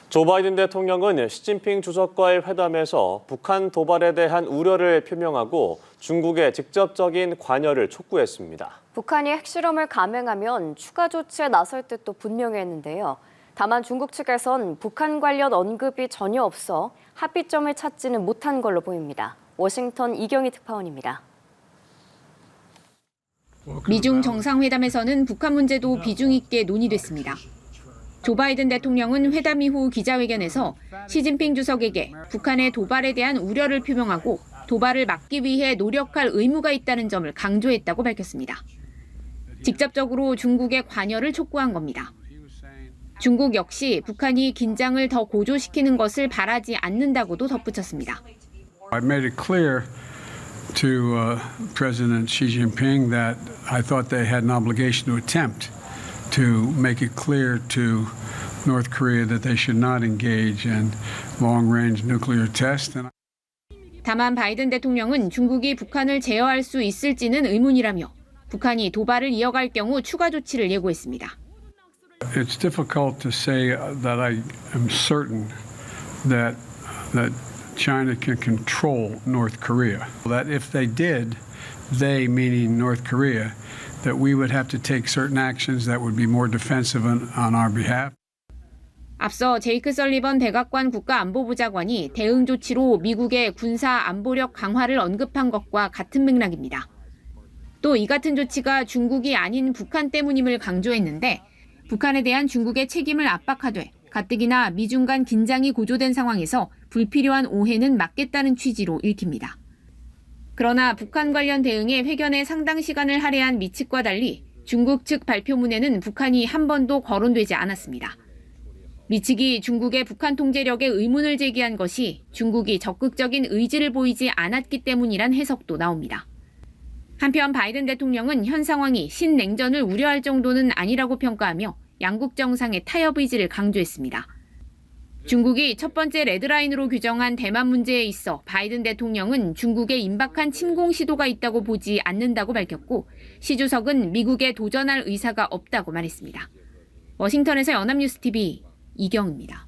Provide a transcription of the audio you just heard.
조 바이든 대통령은 시진핑 주석과의 회담에서 북한 도발에 대한 우려를 표명하고 중국의 직접적인 관여를 촉구했습니다. 북한이 핵실험을 감행하면 추가 조치에 나설 뜻도 분명히 했는데요. 다만 중국 측에선 북한 관련 언급이 전혀 없어 합의점을 찾지는 못한 걸로 보입니다. 워싱턴 이경희 특파원입니다. 미중 정상회담에서는 북한 문제도 비중 있게 논의됐습니다. 조 바이든 대통령은 회담 이후 기자회견에서 시진핑 주석에게 북한의 도발에 대한 우려를 표명하고 도발을 막기 위해 노력할 의무가 있다는 점을 강조했다고 밝혔습니다. 직접적으로 중국의 관여를 촉구한 겁니다. 중국 역시 북한이 긴장을 더 고조시키는 것을 바라지 않는다고도 덧붙였습니다. I made it clear to President Xi Jinping that I thought they had an obligation to attempt to make it clear to North Korea that they should not engage in long-range nuclear tests. 다만 바이든 대통령은 중국이 북한을 제어할 수 있을지는 의문이라며 북한이 도발을 이어갈 경우 추가 조치를 예고했습니다. It's difficult to say that I am certain that China can control North Korea. That if they did, they meaning North Korea, that we would have to take certain actions that would be more defensive on our behalf. 앞서 제이크 설리번 백악관 국가안보보좌관이 대응 조치로 미국의 군사 안보력 강화를 언급한 것과 같은 맥락입니다. 또 이 같은 조치가 중국이 아닌 북한 때문임을 강조했는데 북한에 대한 중국의 책임을 압박하되 가뜩이나 미중 간 긴장이 고조된 상황에서 불필요한 오해는 막겠다는 취지로 읽힙니다. 그러나 북한 관련 대응에 회견에 상당 시간을 할애한 미 측과 달리 중국 측 발표문에는 북한이 한 번도 거론되지 않았습니다. 미 측이 중국의 북한 통제력에 의문을 제기한 것이 중국이 적극적인 의지를 보이지 않았기 때문이란 해석도 나옵니다. 한편 바이든 대통령은 현 상황이 신냉전을 우려할 정도는 아니라고 평가하며 양국 정상의 타협 의지를 강조했습니다. 중국이 첫 번째 레드라인으로 규정한 대만 문제에 있어 바이든 대통령은 중국의 임박한 침공 시도가 있다고 보지 않는다고 밝혔고 시 주석은 미국에 도전할 의사가 없다고 말했습니다. 워싱턴에서 연합뉴스TV 이경입니다.